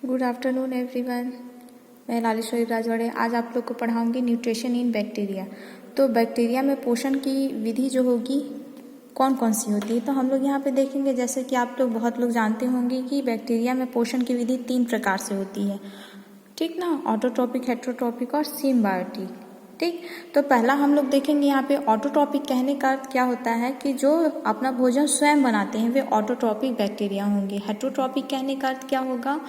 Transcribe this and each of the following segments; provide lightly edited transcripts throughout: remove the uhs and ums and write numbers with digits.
Good afternoon everyone. मैं लालेश्वरी राजवाड़े आज आप लोग को पढ़ाऊंगी न्यूट्रिशन इन बैक्टीरिया। तो बैक्टीरिया में पोषण की विधि जो होगी कौन कौन सी होती है, तो हम लोग यहाँ पे देखेंगे। जैसे कि आप लोग बहुत लोग जानते होंगे कि बैक्टीरिया में पोषण की विधि 3 प्रकार से होती है, ठीक ना। ऑटोट्रॉपिक, हेटेरोट्रॉपिक और सिम्बायोटिक, ठीक। तो पहला हम लोग देखेंगे यहाँ पे ऑटोट्रॉपिक कहने का अर्थ क्या होता है कि जो अपना भोजन स्वयं बनाते हैं वे ऑटोट्रॉपिक बैक्टीरिया होंगे। हेटेरोट्रॉपिक कहने का अर्थ क्या होगा,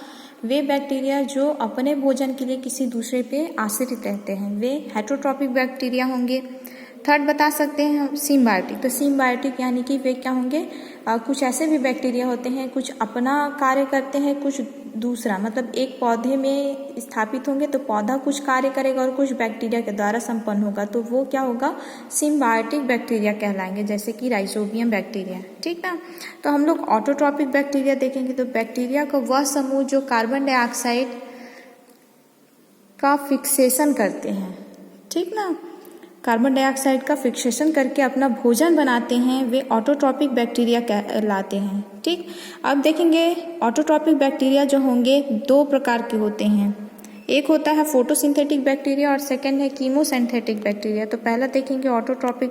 वे बैक्टीरिया जो अपने भोजन के लिए किसी दूसरे पे आश्रित रहते हैं वे हेटेरोट्रॉपिक बैक्टीरिया होंगे। थर्ड बता सकते हैं हम सिम्बायोटिक। तो सिम्बायोटिक यानी कि वे क्या होंगे, कुछ ऐसे भी बैक्टीरिया होते हैं कुछ अपना कार्य करते हैं, कुछ दूसरा, मतलब एक पौधे में स्थापित होंगे तो पौधा कुछ कार्य करेगा और कुछ बैक्टीरिया के द्वारा संपन्न होगा, तो वो क्या होगा, सिम्बायोटिक बैक्टीरिया कहलाएंगे, जैसे कि राइजोबियम बैक्टीरिया, ठीक ना। तो हम लोग ऑटोट्रॉपिक बैक्टीरिया देखेंगे। तो बैक्टीरिया का वह समूह जो कार्बन डाइऑक्साइड का फिक्सेशन करते हैं, ठीक ना, कार्बन डाइऑक्साइड का फिक्सेशन करके अपना भोजन बनाते हैं, वे ऑटोट्रॉपिक बैक्टीरिया कहलाते हैं, ठीक। अब देखेंगे ऑटोट्रॉपिक बैक्टीरिया जो होंगे 2 प्रकार के होते हैं, एक होता है फोटोसिंथेटिक बैक्टीरिया और सेकंड है कीमोसिंथेटिक बैक्टीरिया। तो पहला देखेंगे ऑटोट्रॉपिक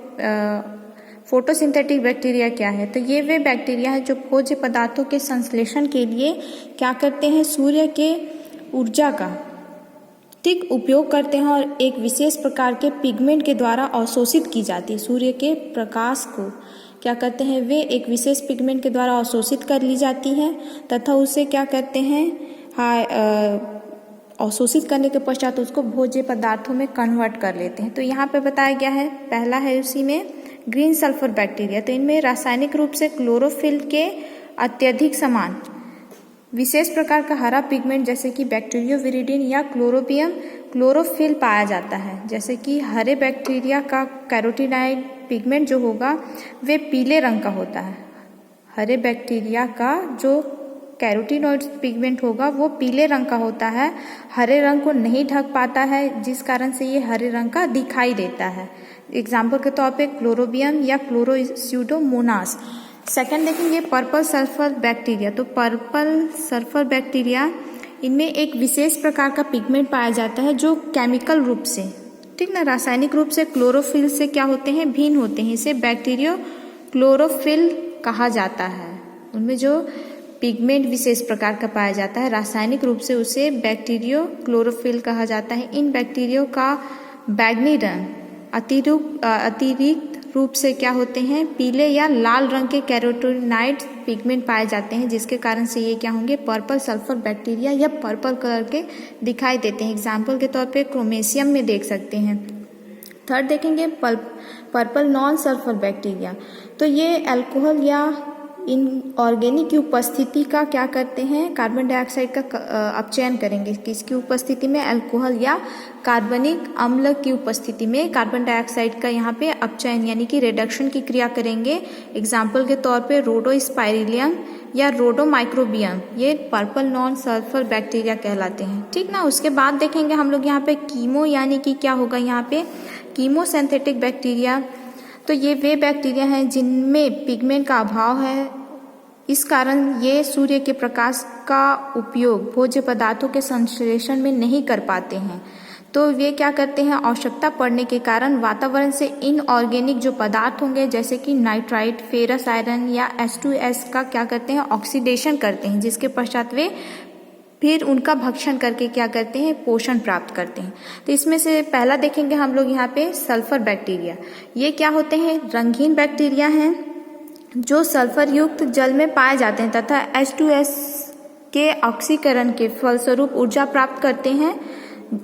फोटोसिंथेटिक बैक्टीरिया क्या है। तो ये वे बैक्टीरिया है जो भोज्य पदार्थों के संश्लेषण के लिए क्या करते हैं, सूर्य के ऊर्जा का ठीक उपयोग करते हैं और एक विशेष प्रकार के पिगमेंट के द्वारा अवशोषित की जाती है। सूर्य के प्रकाश को क्या करते हैं, वे एक विशेष पिगमेंट के द्वारा अवशोषित कर ली जाती है तथा उसे क्या करते हैं, अवशोषित करने के पश्चात उसको भोज्य पदार्थों में कन्वर्ट कर लेते हैं। तो यहाँ पे बताया गया है, पहला है उसी में ग्रीन सल्फर बैक्टीरिया। तो इनमें रासायनिक रूप से क्लोरोफिल के अत्यधिक समान विशेष प्रकार का हरा पिगमेंट जैसे कि बैक्टीरियोविरिडिन या क्लोरोबियम क्लोरोफिल पाया जाता है। जैसे कि हरे बैक्टीरिया का कैरोटीनॉइड पिगमेंट जो होगा वे पीले रंग का होता है। हरे बैक्टीरिया का जो कैरोटीनॉइड पिगमेंट होगा वो पीले रंग का होता है, हरे रंग को नहीं ढक पाता है, जिस कारण से ये हरे रंग का दिखाई देता है। एग्जाम्पल के तौर पे क्लोरोबियम या क्लोरोस्यूडोमोनास। सेकंड देखेंगे पर्पल सल्फर बैक्टीरिया। तो पर्पल सल्फर बैक्टीरिया, इनमें एक विशेष प्रकार का पिगमेंट पाया जाता है जो केमिकल रूप से, ठीक ना, रासायनिक रूप से क्लोरोफिल से क्या होते हैं, भिन्न होते हैं। इसे बैक्टीरियो क्लोरोफिल कहा जाता है। उनमें जो पिगमेंट विशेष प्रकार का पाया जाता है रासायनिक रूप से उसे बैक्टीरियो क्लोरोफिल कहा जाता है। इन बैक्टीरियो का बैंगनी रंग अतिरिक्त रूप से क्या होते हैं, पीले या लाल रंग के कैरोटीनॉइड पिगमेंट पाए जाते हैं, जिसके कारण से ये क्या होंगे, पर्पल सल्फर बैक्टीरिया या पर्पल कलर के दिखाई देते हैं। एग्जाम्पल के तौर पे क्रोमेशियम में देख सकते हैं। थर्ड देखेंगे पर्पल नॉन सल्फर बैक्टीरिया। तो ये अल्कोहल या इनऑर्गेनिक की उपस्थिति का क्या करते हैं, कार्बन डाइऑक्साइड का अपचयन करेंगे। किसकी उपस्थिति में, अल्कोहल या कार्बनिक अम्ल की उपस्थिति में कार्बन डाइऑक्साइड का यहाँ पे अपचयन यानी कि रिडक्शन की क्रिया करेंगे। एग्जाम्पल के तौर पे रोडोस्पाइरिलियम या रोडोमाइक्रोबियम, ये पर्पल नॉन सल्फर बैक्टीरिया कहलाते हैं, ठीक ना। उसके बाद देखेंगे हम लोग यहाँ पे कीमो यानी कि क्या होगा यहाँ पे, कीमोसिंथेटिक बैक्टीरिया। तो ये वे बैक्टीरिया हैं जिनमें पिगमेंट का अभाव है, इस कारण ये सूर्य के प्रकाश का उपयोग भोज्य पदार्थों के संश्लेषण में नहीं कर पाते हैं। तो वे क्या करते हैं, आवश्यकता पड़ने के कारण वातावरण से इनऑर्गेनिक जो पदार्थ होंगे जैसे कि नाइट्राइट, फेरस आयरन या H2S का क्या करते हैं, ऑक्सीडेशन करते हैं, जिसके पश्चात वे फिर उनका भक्षण करके क्या करते हैं, पोषण प्राप्त करते हैं। तो इसमें से पहला देखेंगे हम लोग यहाँ पे सल्फर बैक्टीरिया। ये क्या होते हैं, रंगीन बैक्टीरिया हैं जो सल्फर युक्त जल में पाए जाते हैं तथा H2S के ऑक्सीकरण के फलस्वरूप ऊर्जा प्राप्त करते हैं।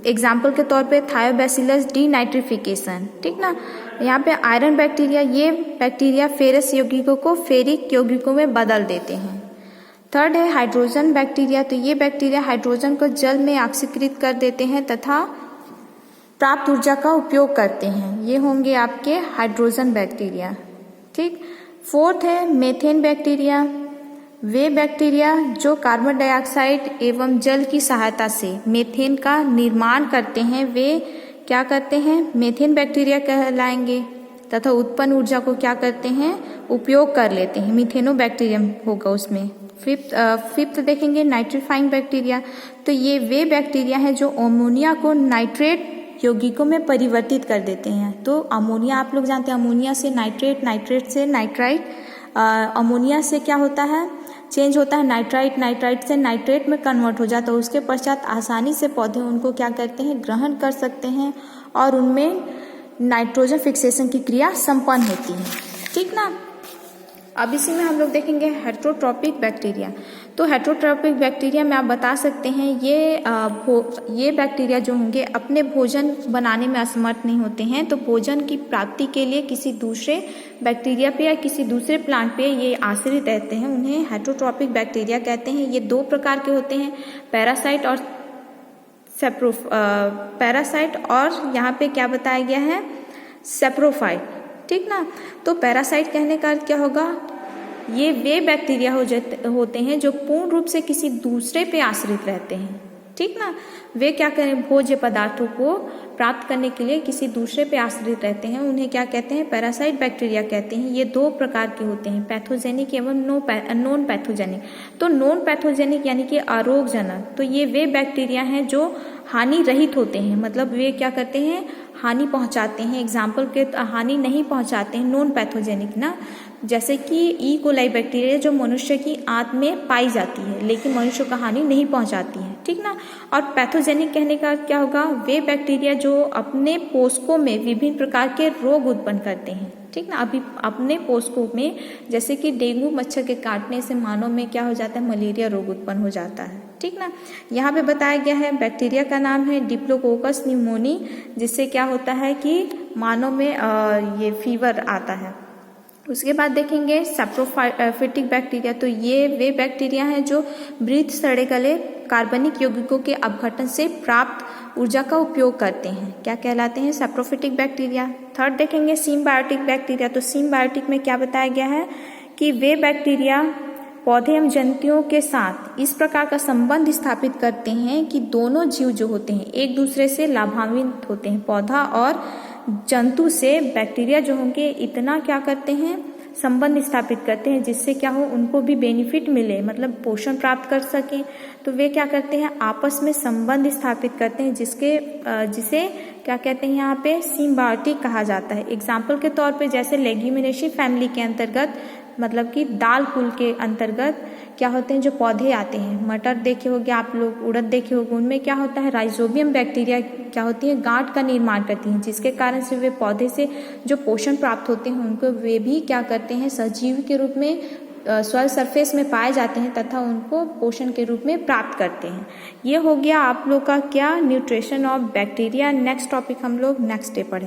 एग्जाम्पल के तौर पे थायोबैसिलस डीनाइट्रिफिकेशन, ठीक ना। यहाँ पे आयरन बैक्टीरिया, ये बैक्टीरिया फेरस यौगिकों को फेरिक यौगिकों में बदल देते हैं। थर्ड है हाइड्रोजन बैक्टीरिया। तो ये बैक्टीरिया हाइड्रोजन को जल में ऑक्सीकृत कर देते हैं तथा प्राप्त ऊर्जा का उपयोग करते हैं। ये होंगे आपके हाइड्रोजन बैक्टीरिया, ठीक। फोर्थ है मेथेन बैक्टीरिया। वे बैक्टीरिया जो कार्बन डाइऑक्साइड एवं जल की सहायता से मेथेन का निर्माण करते हैं, वे क्या करते हैं, मेथेन बैक्टीरिया कहलाएंगे तथा उत्पन्न ऊर्जा को क्या करते हैं, उपयोग कर लेते हैं। मिथेनोबैक्टीरियम होगा उसमें। फिफ्थ देखेंगे नाइट्रीफाइंग बैक्टीरिया। तो ये वे बैक्टीरिया हैं जो अमोनिया को नाइट्रेट यौगिकों में परिवर्तित कर देते हैं। तो अमोनिया आप लोग जानते हैं, अमोनिया से नाइट्रेट, नाइट्रेट से नाइट्राइट, अमोनिया से क्या होता है, चेंज होता है नाइट्राइट, नाइट्राइट से नाइट्रेट में कन्वर्ट हो जाता है। उसके पश्चात आसानी से पौधे उनको क्या करते हैं, ग्रहण कर सकते हैं और उनमें नाइट्रोजन फिक्सेशन की क्रिया संपन्न होती है। ठीक ना। अब इसी में हम लोग देखेंगे हेटरोट्रॉपिक बैक्टीरिया। तो हेटरोट्रॉपिक बैक्टीरिया में आप बता सकते हैं ये बैक्टीरिया जो होंगे अपने भोजन बनाने में असमर्थ नहीं होते हैं, तो भोजन की प्राप्ति के लिए किसी दूसरे बैक्टीरिया पे या किसी दूसरे प्लांट पे ये आश्रित रहते हैं, उन्हें हेटरोट्रॉपिक बैक्टीरिया कहते हैं। ये दो प्रकार के होते हैं, पैरासाइट और यहाँ पे क्या बताया गया है, सेप्रोफाइट। ठीक ना। तो पैरासाइट कहने का अर्थ क्या होगा, ये वे बैक्टीरिया होते हैं जो पूर्ण रूप से किसी दूसरे पे आश्रित रहते हैं। ठीक ना। वे क्या करें, भोज्य पदार्थों को प्राप्त करने के लिए किसी दूसरे पे आश्रित रहते हैं, उन्हें क्या कहते हैं, पैरासाइट बैक्टीरिया कहते हैं। ये दो प्रकार के होते हैं, पैथोजेनिक एवं नॉन पैथोजेनिक। तो नॉन पैथोजेनिक यानी कि अरोगजनक, तो ये वे बैक्टीरिया हैं जो हानि रहित होते हैं, मतलब वे क्या करते हैं, हानि पहुंचाते हैं। एग्जाम्पल के हानि नहीं पहुंचाते हैं, नॉन पैथोजेनिक ना, जैसे कि ई कोलाई बैक्टीरिया जो मनुष्य की आंत में पाई जाती है लेकिन मनुष्य को हानि नहीं पहुंचाती है। ठीक ना। और पैथोजेनिक कहने का अर्थ क्या होगा, वे बैक्टीरिया जो अपने पोषकों में विभिन्न प्रकार के रोग उत्पन्न करते हैं। ठीक ना। अभी अपने पोषकों में जैसे कि डेंगू मच्छर के काटने से मानव में क्या हो जाता है, मलेरिया रोग उत्पन्न हो जाता है। ठीक ना। यहाँ पे बताया गया है बैक्टीरिया का नाम है डिप्लोकोकस न्यूमोनी, जिससे क्या होता है कि मानव में ये फीवर आता है। उसके बाद देखेंगे सैप्रोफिटिक बैक्टीरिया। तो ये वे बैक्टीरिया हैं जो मृत सड़े गले कार्बनिक यौगिकों के अपघटन से प्राप्त ऊर्जा का उपयोग करते हैं, क्या कहलाते हैं, सैप्रोफिटिक बैक्टीरिया। थर्ड देखेंगे सिम्बायोटिक बैक्टीरिया। तो सिम्बायोटिक में क्या बताया गया है कि वे बैक्टीरिया पौधे एवं जंतुओं के साथ इस प्रकार का संबंध स्थापित करते हैं कि दोनों जीव जो होते हैं एक दूसरे से लाभान्वित होते हैं। पौधा और जंतु से बैक्टीरिया जो होंगे इतना क्या करते हैं, संबंध स्थापित करते हैं जिससे क्या हो, उनको भी बेनिफिट मिले, मतलब पोषण प्राप्त कर सकें। तो वे क्या करते हैं, आपस में संबंध स्थापित करते हैं जिसे क्या कहते हैं, यहाँ पे सिम्बायोटिक कहा जाता है। एग्जाम्पल के तौर पे जैसे लेग्यूमिनेसी फैमिली के अंतर्गत, मतलब कि दाल कुल के अंतर्गत क्या होते हैं जो पौधे आते हैं, मटर देखे होंगे आप लोग, उड़द देखे होंगे, उनमें क्या होता है, राइजोबियम बैक्टीरिया क्या होती है, गांठ का निर्माण करती हैं, जिसके कारण से वे पौधे से जो पोषण प्राप्त होते हैं उनको वे भी क्या करते हैं, सजीव के रूप में सॉइल सरफेस में पाए जाते हैं तथा उनको पोषण के रूप में प्राप्त करते हैं। ये हो गया आप लोग का क्या, nutrition of bacteria. Next topic हम लोग नेक्स्ट डे पढ़ेंगे।